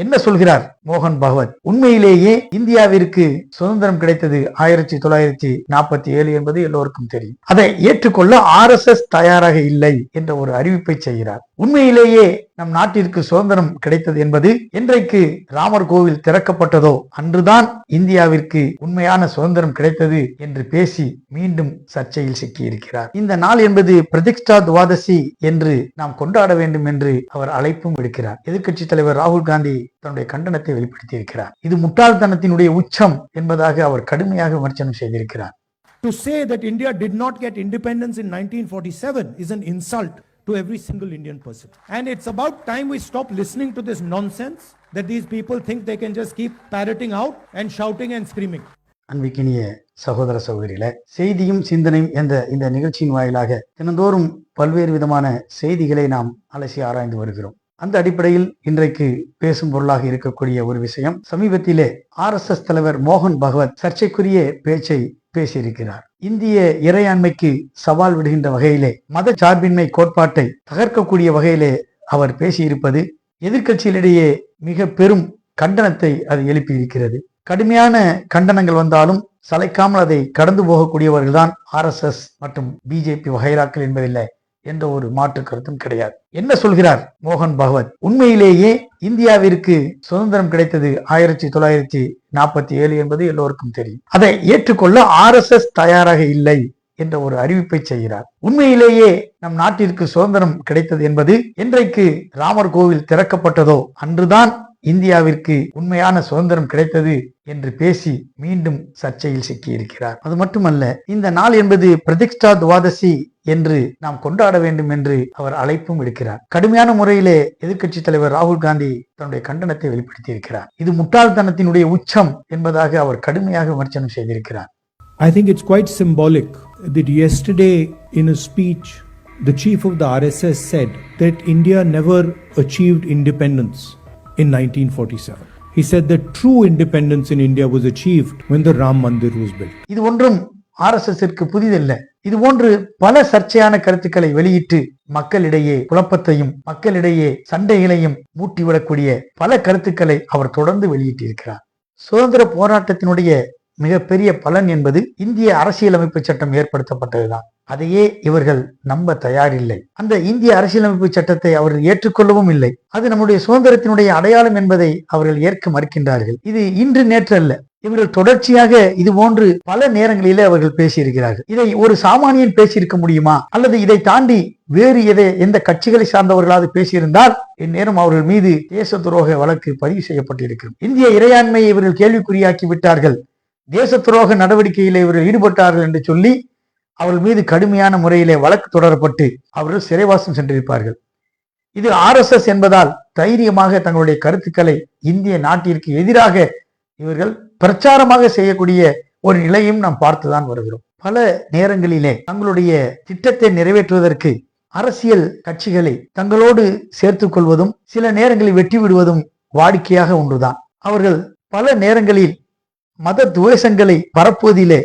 என்ன சொல்கிறார் மோகன் பகவத்? உண்மையிலேயே இந்தியாவிற்கு சுதந்திரம் கிடைத்தது 1947 என்பது எல்லோருக்கும் தெரியும். அதை ஏற்றுக்கொள்ள RSS தயாராக இல்லை என்ற ஒரு அறிவிப்பை செய்கிறார். உண்மையிலேயே நம் நாட்டிற்கு சுதந்திரம் கிடைத்தது என்பது என்றைக்கு ராமர் கோவில் திறக்கப்பட்டதோ அன்றுதான் இந்தியாவிற்கு உண்மையான சுதந்திரம் கிடைத்தது என்று பேசி மீண்டும் சர்ச்சையில் சிக்கியிருக்கிறார். இந்த நாள் என்பது பிரதிஷ்டா துவாதசி என்று நாம் கொண்டாட வேண்டும் என்று அவர் அழைப்பும் விடுக்கிறார். எதிர்க்கட்சி தலைவர் ராகுல் காந்தி தன்னுடைய கண்டனத்தை வெளிப்படுத்தி இருக்கிறார். இது முட்டாள்தனத்தினுடைய உச்சம் என்பதாக அவர் கடுமையாக விமர்சனம் செய்திருக்கிறார். To say that India did not get independence in 1947 is an insult to every single Indian person. And it's about time we stop listening to this nonsense that these people think they can just keep parroting out and shouting and screaming. அன்பிக்கினிய சகோதர சகோதரிகளே, செய்தியும் சிந்தனையும் என்ற இந்த நிகழ்ச்சியின் வாயிலாக தினந்தோறும் பல்வேறு விதமான செய்திகளை நாம் அலசி ஆராய்ந்து வருகிறோம். அந்த அடிப்படையில் இன்றைக்கு பேசும் பொருளாக இருக்கக்கூடிய ஒரு விஷயம், சமீபத்திலே RSS தலைவர் மோகன் பகவத் சர்ச்சைக்குரிய பேச்சை பேசியிருக்கிறார். இந்திய இறையாண்மைக்கு சவால் விடுகின்ற வகையிலே, மத சார்பின்மை கோட்பாட்டை தகர்க்கக்கூடிய வகையிலே அவர் பேசியிருப்பது எதிர்க்கட்சிகளிடையே மிக பெரும் கண்டனத்தை அது எழுப்பியிருக்கிறது. கடுமையான கண்டனங்கள் வந்தாலும் சளைக்காமல் அதை கடந்து போகக்கூடியவர்கள்தான் RSS மற்றும் BJP வகைராக்கள் என்பதில்லை என்ற ஒரு மாற்று கருத்தும் கிடையாது. என்ன சொல்கிறார் மோகன் பகவத்? உண்மையிலேயே இந்தியாவிற்கு சுதந்திரம் கிடைத்தது 1947 என்பது எல்லோருக்கும் தெரியும். அதை ஏற்றுக்கொள்ள RSS தயாராக இல்லை என்ற ஒரு அறிவிப்பை செய்கிறார். உண்மையிலேயே நம் நாட்டிற்கு சுதந்திரம் கிடைத்தது என்பது என்றைக்கு ராமர் கோவில் திறக்கப்பட்டதோ அன்றுதான் இந்தியாவிற்கு உண்மையான சுதந்திரம் கிடைத்தது என்று பேசி மீண்டும் சர்ச்சையில் சிக்கியிருக்கிறார். அது மட்டுமல்ல, இந்த நாள் என்பது பிரதிஷ்டா துவாதசி என்று நாம் கொண்டாட வேண்டும் என்று அவர் அழைப்பும் விடுக்கிறார். கடுமையான முறையிலே எதிர்க்கட்சி தலைவர் ராகுல் காந்தி தன்னுடைய கண்டனத்தை வெளிப்படுத்தி இருக்கிறார். இது முட்டாள்தனத்தினுடைய உச்சம் என்பதாக அவர் கடுமையாக விமர்சனம் செய்திருக்கிறார். I think it's quite symbolic that yesterday in a speech the chief of the RSS said that India never achieved independence in 1947. He said that true independence in India was achieved when the Ram Mandir was built. இது ஒன்றும் RSSற்கு புதிதல்ல. இது போன்று பல சர்ச்சையான கருத்துக்களை வெளியிட்டு மக்களிடையே குழப்பத்தையும் மக்களிடையே சண்டைகளையும் மூட்டிவிடக்கூடிய பல கருத்துக்களை அவர் தொடர்ந்து வெளியிட்டிருக்கிறார். சுதந்திர போராட்டத்தினுடைய மிகப்பெரிய பலன் என்பது இந்திய அரசியலமைப்பு சட்டம் ஏற்படுத்தப்பட்டதுதான். அதையே இவர்கள் நம்ப தயாரில்லை. அந்த இந்திய அரசியலமைப்பு சட்டத்தை அவர்கள் ஏற்றுக்கொள்ளவும் இல்லை. அது நம்முடைய சுதந்திரத்தினுடைய அடையாளம் என்பதை அவர்கள் ஏற்க மறுக்கின்றார்கள். இது இன்று நேற்று அல்ல. இவர்கள் தொடர்ச்சியாக இது போன்று பல நேரங்களிலே அவர்கள் பேசியிருக்கிறார்கள். இதை ஒரு சாமானியன் பேசியிருக்க முடியுமா? அல்லது இதை தாண்டி வேறு எந்த கட்சிகளை சார்ந்தவர்களாவது பேசியிருந்தால் இந்நேரம் அவர்கள் மீது தேச துரோக வழக்கு பதிவு செய்யப்பட்டிருக்கிறது. இந்திய இறையாண்மையை இவர்கள் கேள்விக்குறியாக்கி விட்டார்கள், தேச துரோக நடவடிக்கையில் இவர்கள் ஈடுபட்டார்கள் என்று சொல்லி அவர்கள் மீது கடுமையான முறையிலே வழக்கு தொடரப்பட்டு அவர்கள் சிறைவாசம் சென்றிருப்பார்கள். இது RSS என்பதால் தைரியமாக தங்களுடைய கருத்துக்களை இந்திய நாட்டிற்கு எதிராக இவர்கள் பிரச்சாரமாக செய்யக்கூடிய ஒரு நிலையும் நாம் பார்த்துதான் வருகிறோம். பல நேரங்களிலே தங்களுடைய திட்டத்தை நிறைவேற்றுவதற்கு அரசியல் கட்சிகளை தங்களோடு சேர்த்துக் கொள்வதும் சில நேரங்களில் வெட்டி விடுவதும் வாடிக்கையாக ஒன்றுதான். அவர்கள் பல நேரங்களில் மத துவேஷங்களை பரப்புவதிலே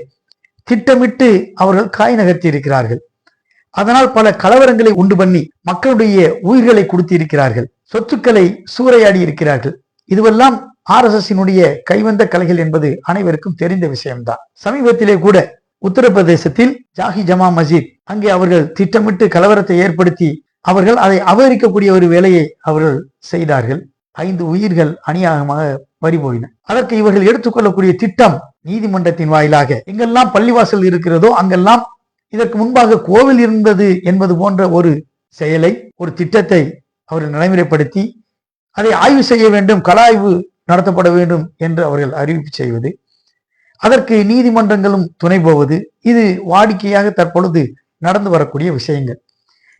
திட்டமிட்டு அவர்கள் காய் நகர்த்தி இருக்கிறார்கள். அதனால் பல கலவரங்களை உண்டு பண்ணி மக்களுடைய உயிர்களை கொடுத்திருக்கிறார்கள், சொத்துக்களை சூறையாடி இருக்கிறார்கள். இதுவெல்லாம் RSSனுடைய கைவந்த கலைகள் என்பது அனைவருக்கும் தெரிந்த விஷயம்தான். சமீபத்திலே கூட உத்தரப்பிரதேசத்தில் ஜாகி ஜமா மஸ்ஜித், அங்கே அவர்கள் திட்டமிட்டு கலவரத்தை ஏற்படுத்தி அவர்கள் அதை அபகரிக்கக்கூடிய ஒரு வேலையை அவர்கள் செய்தார்கள். 5 உயிர்கள் அநியாயமாக பறிபோயின. அதற்கு இவர்கள் எடுத்துக்கொள்ளக்கூடிய திட்டம் நீதிமன்றத்தின் வாயிலாக எங்கெல்லாம் பள்ளிவாசல் இருக்கிறதோ அங்கெல்லாம் இதற்கு முன்பாக கோவில் இருந்தது என்பது போன்ற ஒரு செயலை, ஒரு திட்டத்தை அவர்கள் நடைமுறைப்படுத்தி அதை ஆய்வு செய்ய வேண்டும், கலாய்வு நடத்தப்பட வேண்டும் என்று அவர்கள் அறிவிப்பு செய்வது, அதற்கு நீதிமன்றங்களும் துணை போவது, இது வாடிக்கையாக தற்பொழுது நடந்து வரக்கூடிய விஷயங்கள்.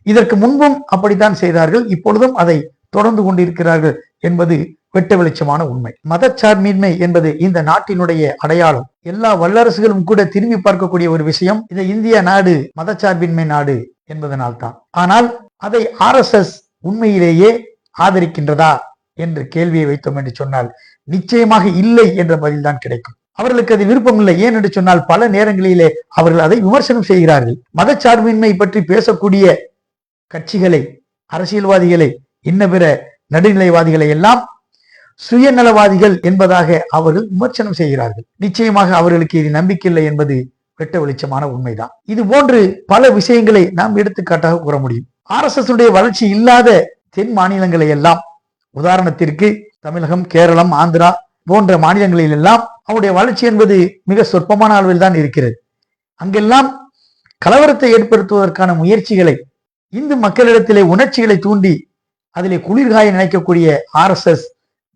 இதற்கு முன்பும் அப்படித்தான் செய்தார்கள், இப்பொழுதும் அதை தொடர்ந்து கொண்டிருக்கிறார்கள் என்பது வெட்ட வெளிச்சமான உண்மை. மதச்சார்பின்மை என்பது இந்த நாட்டினுடைய அடையாளம். எல்லா வல்லரசுகளும் கூட திரும்பி பார்க்கக்கூடிய ஒரு விஷயம், இந்த இந்திய நாடு மதச்சார்பின்மை நாடு என்பதனால்தான். ஆனால் அதை RSS உண்மையிலேயே ஆதரிக்கின்றதா என்று கேள்வியை வைத்தோம் என்று சொன்னால் நிச்சயமாக இல்லை என்ற பதில்தான் கிடைக்கும். அவர்களுக்கு அது விருப்பம் இல்லை. ஏன் என்று சொன்னால் பல நேரங்களிலே அவர்கள் அதை விமர்சனம் செய்கிறார்கள். மதச்சார்பின்மை பற்றி பேசக்கூடிய கட்சிகளை, அரசியல்வாதிகளை, இன்ன பிற நடுநிலைவாதிகளை எல்லாம் சுயநலவாதிகள் என்பதாக அவர்கள் விமர்சனம் செய்கிறார்கள். நிச்சயமாக அவர்களுக்கு இது நம்பிக்கையில்லை என்பது வெட்ட வெளிச்சமான உண்மைதான். இது போன்று பல விஷயங்களை நாம் எடுத்துக்காட்டாக கூற முடியும். RSS உடைய வளர்ச்சி இல்லாத தென் மாநிலங்களை எல்லாம், உதாரணத்திற்கு தமிழகம், கேரளம், ஆந்திரா போன்ற மாநிலங்களில் எல்லாம் அவருடைய வளர்ச்சி என்பது மிக சொற்பமான அளவில் தான் இருக்கிறது. அங்கெல்லாம் கலவரத்தை ஏற்படுத்துவதற்கான முயற்சிகளை, இந்து மக்களிடத்திலே உணர்ச்சிகளை தூண்டி அதிலே குளிர்காய நினைக்கக்கூடிய RSS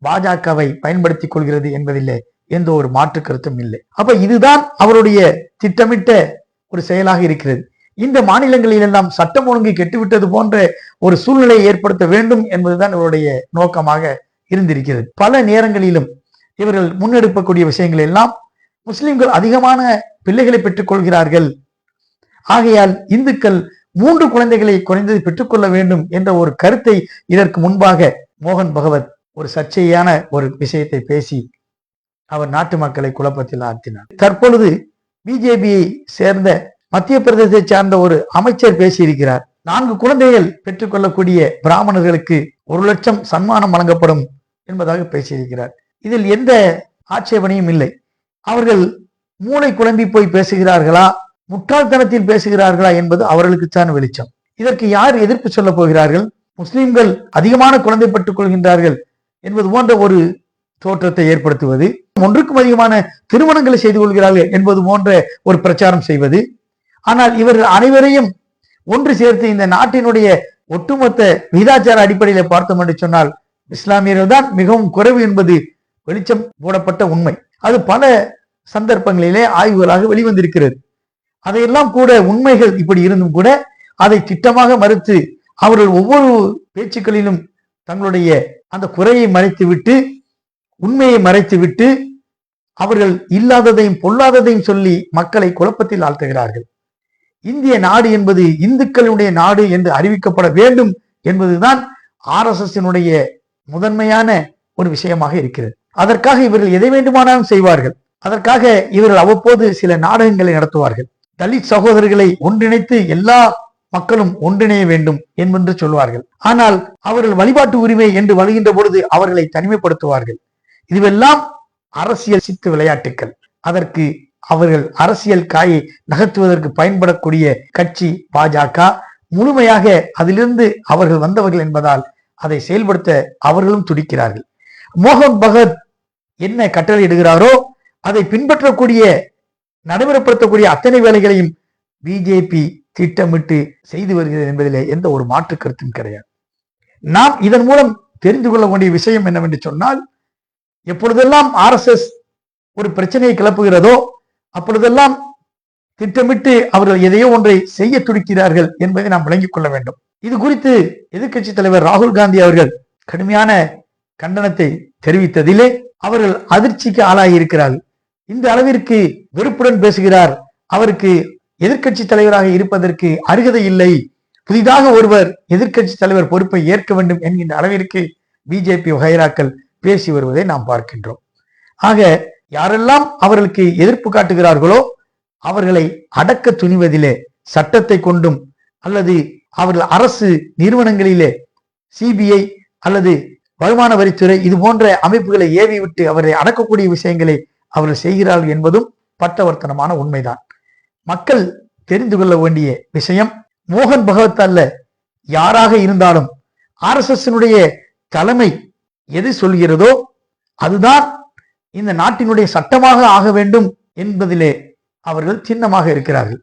பாஜகவை பயன்படுத்திக் கொள்கிறது என்பதிலே எந்த ஒரு மாற்று கருத்தும் இல்லை. அப்ப இதுதான் அவருடைய திட்டமிட்ட ஒரு செயலாக இருக்கிறது. இந்த மாநிலங்களில் எல்லாம் சட்டம் ஒழுங்கு கெட்டுவிட்டது போன்ற ஒரு சூழ்நிலையை ஏற்படுத்த வேண்டும் என்பதுதான் இவருடைய நோக்கமாக இருந்திருக்கிறது. பல நேரங்களிலும் இவர்கள் முன்னெடுக்கக்கூடிய விஷயங்கள் எல்லாம் முஸ்லிம்கள் அதிகமான பிள்ளைகளை பெற்றுக் கொள்கிறார்கள், ஆகையால் இந்துக்கள் 3 குழந்தைகளை குறைந்தது பெற்றுக்கொள்ள வேண்டும் என்ற ஒரு கருத்தை இதற்கு முன்பாக மோகன் பகவத் ஒரு சர்ச்சையான ஒரு விஷயத்தை பேசி அவர் நாட்டு மக்களை குழப்பத்தில் ஆழ்த்தினார். தற்பொழுது பிஜேபியை சேர்ந்த மத்திய பிரதேசத்தை சார்ந்த ஒரு அமைச்சர் பேசியிருக்கிறார். 4 குழந்தைகள் பெற்றுக்கொள்ளக்கூடிய பிராமணர்களுக்கு 1 லட்சம் சன்மானம் வழங்கப்படும் என்பதாக பேசியிருக்கிறார். இதில் எந்த ஆட்சேபனையும் இல்லை. அவர்கள் மூளை குழம்பி போய் பேசுகிறார்களா, முட்டாள்தனத்தில் பேசுகிறார்களா என்பது அவர்களுக்குத்தான் வெளிச்சம். இதற்கு யார் எதிர்ப்பு சொல்ல போகிறார்கள்? முஸ்லிம்கள் அதிகமான குழந்தை பெற்றுக் கொள்கின்றார்கள் என்பது போன்ற ஒரு தோற்றத்தை ஏற்படுத்துவது, 1க்கும் அதிகமான திருமணங்களை செய்து கொள்கிறார்கள் என்பது போன்ற ஒரு பிரச்சாரம் செய்வது. ஆனால் இவர்கள் அனைவரையும் ஒன்று சேர்த்து இந்த நாட்டினுடைய ஒட்டுமொத்த விகிதாச்சார அடிப்படையில் பார்த்தோம் என்று சொன்னால் இஸ்லாமியர்கள் தான் மிகவும் குறைவு என்பது வெளிச்சம் போடப்பட்ட உண்மை. அது பல சந்தர்ப்பங்களிலே ஆய்வுகளாக வெளிவந்திருக்கிறது. அதையெல்லாம் கூட உண்மைகள் இப்படி இருந்தும் கூட அதை திட்டமாக மறுத்து அவர்கள் ஒவ்வொரு பேச்சுக்களிலும் தங்களுடைய அந்த குறையை மறைத்து விட்டு, உண்மையை மறைத்து விட்டு, அவர்கள் இல்லாததையும் பொல்லாததையும் சொல்லி மக்களை குழப்பத்தில் ஆழ்த்துகிறார்கள். இந்திய நாடு என்பது இந்துக்களுடைய நாடு என்று அறிவிக்கப்பட வேண்டும் என்பதுதான் RSSனுடைய முதன்மையான ஒரு விஷயமாக இருக்கிறது. அதற்காக இவர்கள் எதை வேண்டுமானாலும் செய்வார்கள். அதற்காக இவர்கள் அவ்வப்போது சில நாடகங்களை நடத்துவார்கள். தலித் சகோதரர்களை ஒன்றிணைத்து எல்லா மக்களும் ஒன்றிணைய வேண்டும் என்று சொல்வார்கள். ஆனால் அவர்கள் வழிபாட்டு உரிமை என்று வருகின்ற பொழுது அவர்களை தனிமைப்படுத்துவார்கள். இதுவெல்லாம் அரசியல் சித்து விளையாட்டுக்கள். அதற்கு அவர்கள் அரசியல் காயை நகர்த்துவதற்கு பயன்படக்கூடிய கட்சி பாஜக. முழுமையாக அதிலிருந்து அவர்கள் வந்தவர்கள் என்பதால் அதை செயல்படுத்த அவர்களும் துடிக்கிறார்கள். மோகன் பகவத் என்ன கட்டளையிடுகிறாரோ அதை பின்பற்றக்கூடிய, நடைமுறைப்படுத்தக்கூடிய அத்தனை வேலைகளையும் பிஜேபி திட்டமிட்டு செய்து வருகிறது என்பதிலே எந்த ஒரு மாற்று கருத்தும் கிடையாது. நாம் இதன் மூலம் தெரிந்து கொள்ள வேண்டிய விஷயம் என்னவென்று சொன்னால், எப்பொழுதெல்லாம் RSS ஒரு பிரச்சனையை கிளப்புகிறதோ அப்பொழுதெல்லாம் திட்டமிட்டு அவர்கள் எதையோ ஒன்றை செய்ய துடிக்கிறார்கள் என்பதை நாம் விளங்கிக் கொள்ள வேண்டும். இது குறித்து எதிர்க்கட்சி தலைவர் ராகுல் காந்தி அவர்கள் கடுமையான கண்டனத்தை தெரிவித்ததிலே அவர்கள் அதிர்ச்சிக்கு ஆளாகி இருக்கிறார்கள். இந்த அளவிற்கு வெறுப்புடன் பேசுகிறார், அவருக்கு எதிர்க்கட்சி தலைவராக இருப்பதற்கு அருகதை இல்லை, புதிதாக ஒருவர் எதிர்க்கட்சி தலைவர் பொறுப்பை ஏற்க வேண்டும் என்கின்ற அளவிற்கு பிஜேபி வகைராக்கள் பேசி வருவதை நாம் பார்க்கின்றோம். ஆக யாரெல்லாம் அவர்களுக்கு எதிர்ப்பு காட்டுகிறார்களோ அவர்களை அடக்க துணிவதிலே சட்டத்தை கொண்டும் அல்லது அவர்கள் அரசு நிறுவனங்களிலே சிபிஐ அல்லது வருமான வரித்துறை இது போன்ற அமைப்புகளை ஏவி விட்டு அவரை அடக்கக்கூடிய விஷயங்களை அவர்கள் செய்கிறார்கள் என்பதும் பட்டவர்த்தனமான உண்மைதான். மக்கள் தெரிந்து கொள்ள வேண்டிய விஷயம், மோகன் பகவத் அல்ல, யாராக இருந்தாலும் RSSனுடைய தலைமை எது சொல்கிறதோ அதுதான் இந்த நாட்டினுடைய சட்டமாக ஆக வேண்டும் என்பதிலே அவர்கள் சின்னமாக இருக்கிறார்கள்.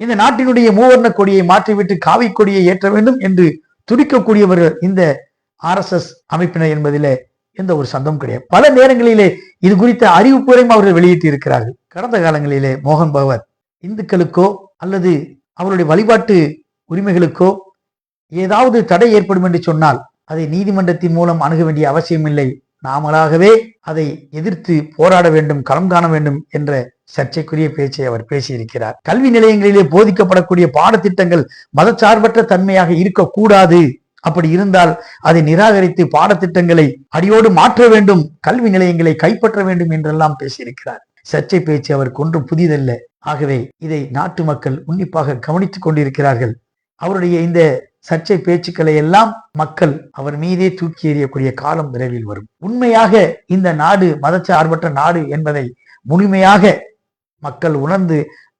இந்த நாட்டினுடைய மூவர்ண கொடியை மாற்றிவிட்டு காவி கொடியை ஏற்ற வேண்டும் என்று துடிக்கக்கூடியவர்கள் இந்த RSS அமைப்பினர் என்பதிலே எந்த ஒரு சந்தமும் கிடையாது. பல நேரங்களிலே இது குறித்த அறிவிப்புரையும் அவர்கள் வெளியிட்டு இருக்கிறார்கள். கடந்த காலங்களிலே மோகன் பகவத் இந்துக்களுக்கோ அல்லது அவருடைய வழிபாட்டு உரிமைகளுக்கோ ஏதாவது தடை ஏற்படும் என்று சொன்னால் அதை நீதிமன்றத்தின் மூலம் அணுக வேண்டிய அவசியம் இல்லை, நாமளாகவே அதை எதிர்த்து போராட வேண்டும், களம் காண வேண்டும் என்ற சர்ச்சைக்குரிய பேச்சை அவர் பேசியிருக்கிறார். கல்வி நிலையங்களிலே போதிக்கப்படக்கூடிய பாடத்திட்டங்கள் மதச்சார்பற்ற தன்மையாக இருக்கக்கூடாது, அப்படி இருந்தால் அதை நிராகரித்து பாடத்திட்டங்களை அடியோடு மாற்ற வேண்டும், கல்வி நிலையங்களை கைப்பற்ற வேண்டும் என்றெல்லாம் பேசியிருக்கிறார். சர்ச்சை பேச்சு அவருக்கு ஒன்றும் புதிதல்ல. ஆகவே இதை நாட்டு மக்கள் உன்னிப்பாக கவனித்துக் கொண்டிருக்கிறார்கள். அவருடைய இந்த சர்ச்சை பேச்சுக்களை எல்லாம் மக்கள் அவர் மீதே தூக்கி எறியக்கூடிய காலம் விரைவில் வரும். உண்மையாக இந்த நாடு மதச்சார்பற்ற நாடு என்பதை முழுமையாக மக்கள் உணர்ந்து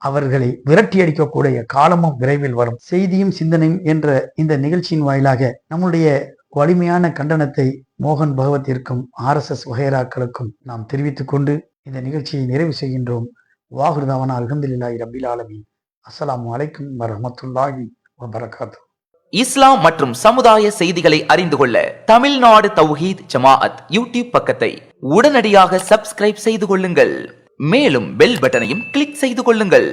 அவர்களை விரட்டி அடிக்கக்கூடிய காலமும் விரைவில் வரும். செய்தியும் சிந்தனையும் என்ற இந்த நிகழ்ச்சியின் வாயிலாக நம்முடைய வலிமையான கண்டனத்தை மோகன் பகவத்திற்கும் RSS வகைராக்களுக்கும் நாம் தெரிவித்துக் கொண்டு இந்த நிகழ்ச்சியை நிறைவு செய்கின்றோம். வாஹிருதாவானா அல்ஹம்துலில்லாஹி ரப்பில் ஆலமீன். அஸ்ஸலாமு அலைக்கும் வரஹ்மத்துல்லாஹி வபரகாத்துஹு. இஸ்லாம் மற்றும் சமுதாய செய்திகளை அறிந்து கொள்ள தமிழ்நாடு தௌஹீத் ஜமாஅத் யூடியூப் பக்கத்தை உடனடியாக சப்ஸ்கிரைப் செய்து கொள்ளுங்கள். மேலும் பெல் பட்டனையும் கிளிக் செய்து கொள்ளுங்கள்.